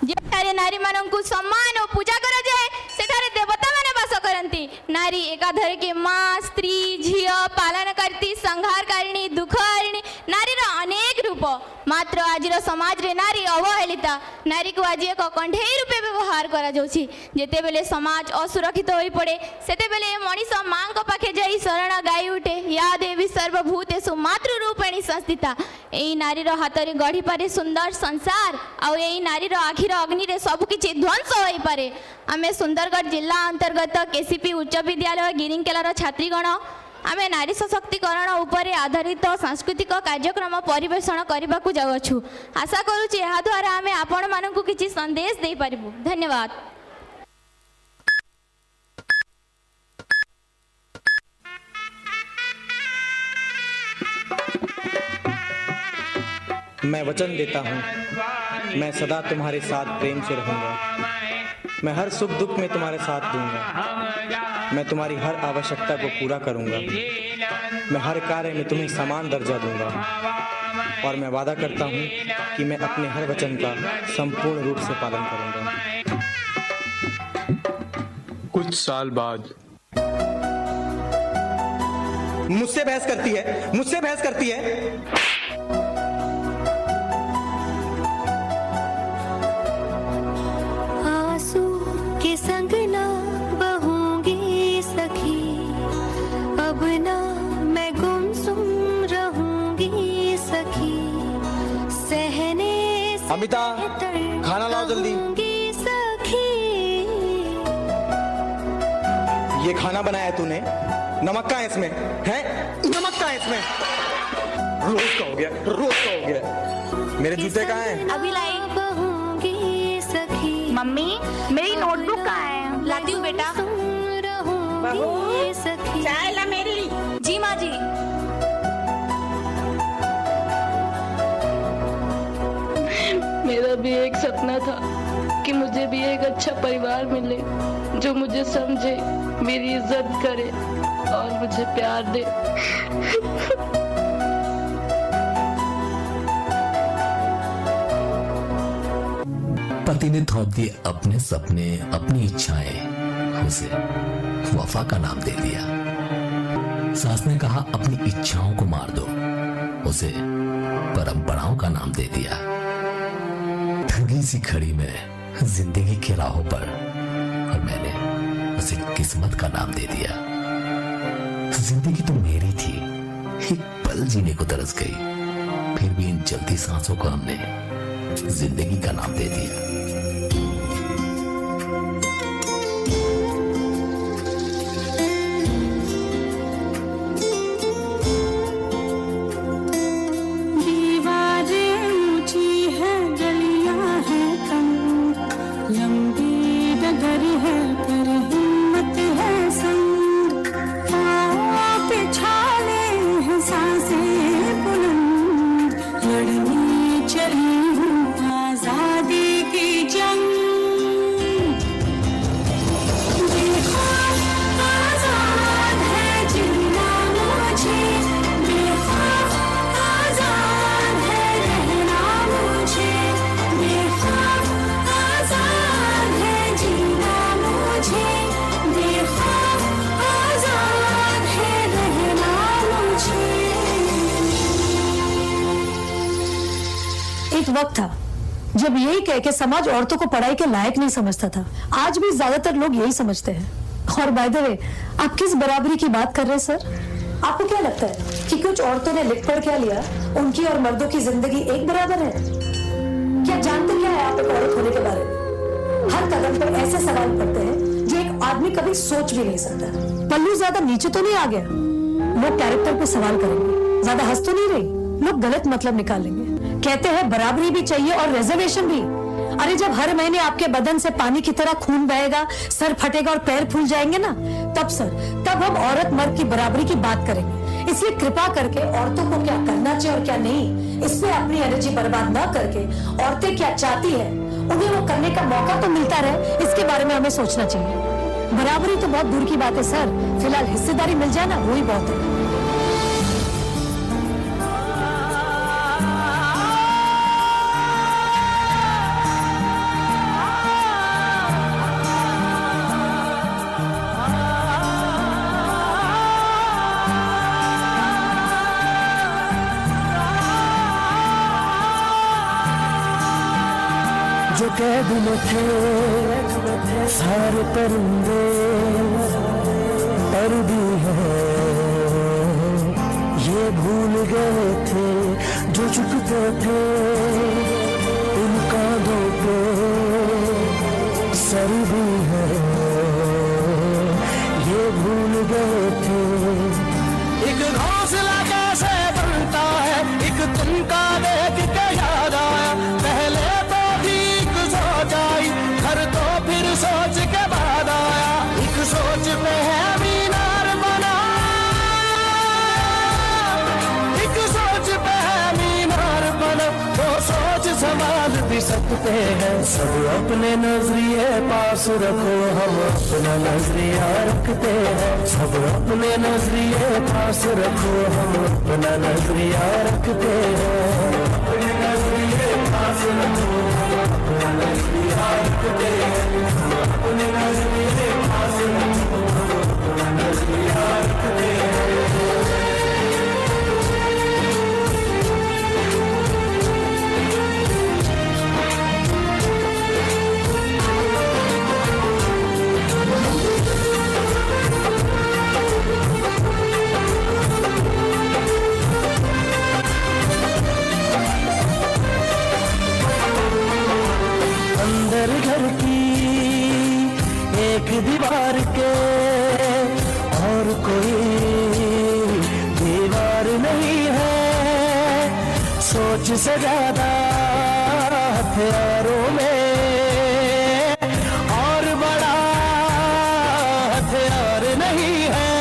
जेठारे नारी मानंकु सम्मान और पूजा करा जाए सेठारे देवता माने वास करंती। नारी एकाधर के माँ स्त्री झियो पालन करती संहारकारिणी दुखहारिणी नारीर अनेक रूप मात्र आज समाज रे नारी अवहेलिता। नारी को आज एक कंढेई रूपे व्यवहार करा जाउछि। जेते बेले समाज असुरक्षित होई पड़े सेते बेले मनीष मां को पाखे जाई शरण गाई उठे या देवी सर्वभूतेषु मातृ रूपेणी संस्थिता। एई नारीर हाथ रे गढ़ी पारे सुंदर संसार आउ एई नारीर आखिर अग्नि रे सब किछि ध्वंस होई पारे। आमे सुंदरगढ़ जिला अंतर्गत केसीपी उच्च विद्यालय गिरिंकेलार छात्रीगण आमे नारी सशक्तिकरण उपरे आधारित सांस्कृतिक कार्यक्रम परिवेषण करने को जाउछु। आशा करूची एहा द्वारा आमे आपण मानकु किछि संदेश दे पारिबु। धन्यवाद। मैं वचन देता हूँ मैं सदा तुम्हारे साथ प्रेम से रहूँगा। मैं हर सुख दुख में तुम्हारे साथ दूंगा। मैं तुम्हारी हर आवश्यकता को पूरा करूँगा। मैं हर कार्य में तुम्हें समान दर्जा दूंगा और मैं वादा करता हूँ कि मैं अपने हर वचन का संपूर्ण रूप से पालन करूँगा। कुछ साल बाद मुझसे बहस करती है। संग ना बहूंगी सखी अब ना मैं गुमसुम रहूंगी सखी सहने अमिता खाना लाओ जल्दी। सखी ये खाना बनाया तूने नमक का है इसमें है नमक का है इसमें। रोज का हो गया। मेरे जूते कहाँ हैं? अभी लाई। मम्मी मेरी नोटबुक कहाँ है? लाती हूँ बेटा। बहू चाय ला मेरी। जी माँ जी। मेरा भी एक सपना था कि मुझे भी एक अच्छा परिवार मिले जो मुझे समझे मेरी इज्जत करे और मुझे प्यार दे। पति ने थोप दिए अपने सपने अपनी इच्छाएं उसे वफा का नाम दे दिया। सास ने कहा अपनी इच्छाओं को मार दो उसे परंपराओं का नाम दे दिया। ठगी सी खड़ी में जिंदगी की राहों पर और मैंने उसे किस्मत का नाम दे दिया। जिंदगी तो मेरी थी एक पल जीने को तरस गई फिर भी इन चलती सांसों को हमने जिंदगी का नाम दे दिया। दीवारें ऊंची है गलियां है कम लंबी डगर है पर हिम्मत है संग पाँव पे छाले हैं सांसें बुलंद लड़ने चली हूँ आजादी की जंग। देखो आजाद है जीना मुझे बेखौफ आजाद है रहना मुझे बेखौफ आजाद है जीना मुझे बेखौफ आजाद है रहना मुझे। एक वक्त था जब यही कह के समाज औरतों को पढ़ाई के लायक नहीं समझता था। आज भी ज्यादातर लोग यही समझते हैं। और बाय द वे आप किस बराबरी की बात कर रहे हैं सर? आपको क्या लगता है कि कुछ औरतों ने लिख पढ़ क्या लिया उनकी और मर्दों की जिंदगी एक बराबर है? क्या जानते क्या है आप एक औरत होने के बारे में? हर कदम पर ऐसे सवाल पड़ते हैं जो एक आदमी कभी सोच भी नहीं सकता। पल्लू ज्यादा नीचे तो नहीं आ गया? लोग कैरेक्टर पे सवाल करेंगे। ज्यादा हंस तो नहीं रही? लोग गलत मतलब निकालेंगे। कहते हैं बराबरी भी चाहिए और रिजर्वेशन भी। अरे जब हर महीने आपके बदन से पानी की तरह खून बहेगा सर फटेगा और पैर फूल जाएंगे ना तब हम औरत मर्द की बराबरी की बात करेंगे। इसलिए कृपा करके औरतों को क्या करना चाहिए और क्या नहीं इस पे अपनी एनर्जी बर्बाद न करके औरतें क्या चाहती है उन्हें वो करने का मौका तो मिलता रहे इसके बारे में हमें सोचना चाहिए। बराबरी तो बहुत दूर की बात है सर, फिलहाल हिस्सेदारी मिल जाए ना वही बहुत है। कैद में थे सारे परिंदे, पर भी है ये भूल गए थे जो झुकते थे उन कांधों पे सर भी है ये भूल गए थे। एक घोंसला कैसे बनता है, एक तुमका देख के याद आया, पहले तो ठीक सोच आई, घर तो फिर सोच के बाद आया, एक सोच पे है मीनार बना, एक सोच पे है मीनार बना, वो सोच संभाल भी सकते हैं। सब अपने नजरिए पास रखो, हम अपना नजरिया रखते हैं, सब अपने नजरिए पास रखो, हम अपना नजरिया रखते हैं, अपने नजरिए पास रखो, हम अपना नजरिया रखते हैं, अपने नजरिए पास रखो, हम अपना नजरिया रखते हैं। अंदर घर की एक दीवार के और कोई दीवार नहीं है, सोच से ज्यादा हथियारों में और बड़ा हथियार नहीं है,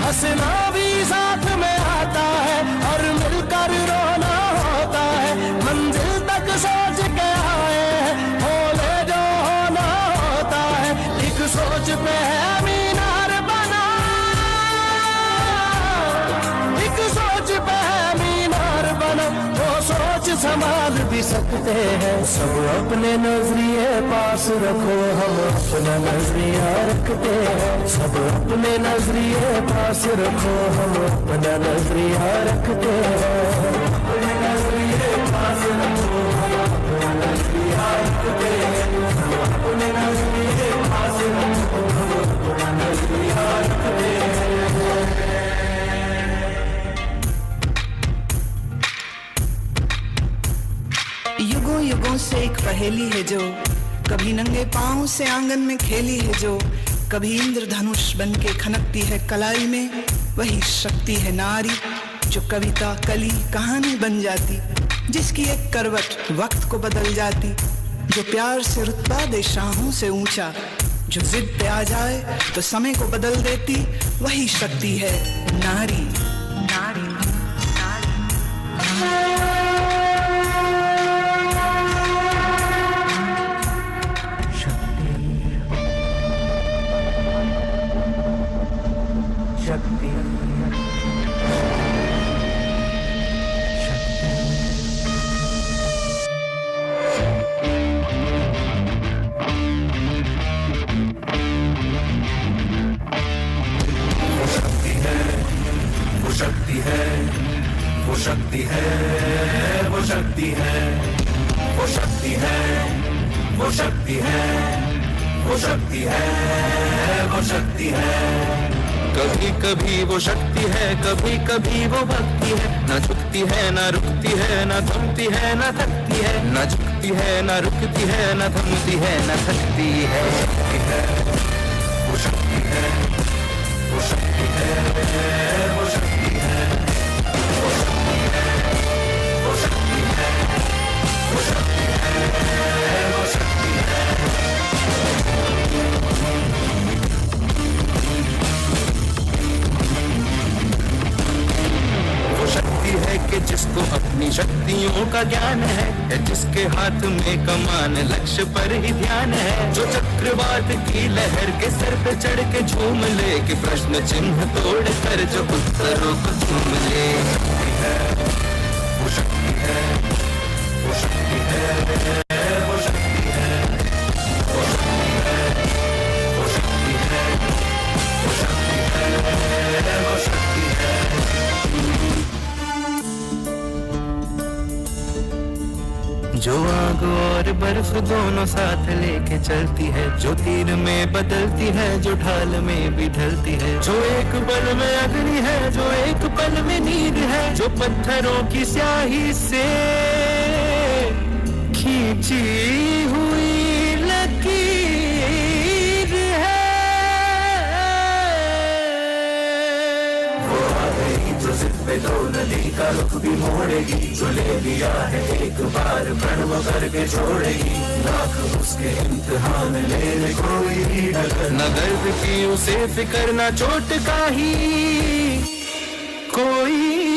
हंसना भी साथ में आता है और मिलकर रोना होता है, मंजिल तक सोच के सोच पे है मीनार बना, एक सोच पे है मीनार बना, वो सोच संभाल भी सकते हैं। सब अपने नजरिए पास रखो, हम अपना नजरिया रखते हैं, सब अपने नजरिए पास रखो, हम अपना नजरिया रखते हैं, अपने नजरिए पास रखो, हम अपना नजरिया रखते हैं, अपने नजरिए पास रखो, हम अपना नजरिया रखते हैं। युगों युगों से एक पहेली है जो कभी नंगे पांव से आंगन में खेली है, जो कभी इंद्रधनुष बन के खनकती है कलाई में, वही शक्ति है नारी जो कविता कली कहानी बन जाती, जिसकी एक करवट वक्त को बदल जाती, जो प्यार से रुतबा दे शाहों से ऊंचा, जो जिद पे आ जाए तो समय को बदल देती, वही शक्ति है नारी, नारी, शक्ति है, वो शक्ति है, वो शक्ति है, वो शक्ति है, वो शक्ति है, वो शक्ति है। कभी कभी वो शक्ति है, कभी कभी वो भक्ति है, न झुकती है न रुकती है, न थमती है न थकती है, न झुकती है न रुकती है, न थमती है न थकती है। वो शक्ति है, वो शक्ति है, वो शक्ति है, वो शक्ति है, वो शक्ति है, वो शक्ति है, वो शक्ति है। वो शक्ति है कि जिसको अपनी शक्तियों का ज्ञान है, जिसके हाथ में कमान लक्ष्य पर ही ध्यान है, जो चक्रवात की लहर के सर पे चढ़ के झूम ले, कि प्रश्न चिन्ह तोड़ कर जो उत्तरों को झूम ले। वो शक्ति है, वो शक्ति है, वो शक्ति है, वो शक्ति है, वो शक्ति है, वो शक्ति है, वो शक्ति है। जो आग और बर्फ दोनों साथ लेके चलती है, जो तीर में बदलती है, जो ढाल में भी ढलती है, जो एक पल में अग्नि है, जो एक पल में नींद है, जो पत्थरों की स्याही से खींची हुई लकीर है। वो आ गई जो जिद पे दो नदी का रुख भी मोड़ेगी, जो ले लिया है एक बार प्रणव करके छोड़ेगी, लाख उसके इम्तिहान लेने कोई भी डगर न, दर्द की उसे फिक्र न चोट का ही कोई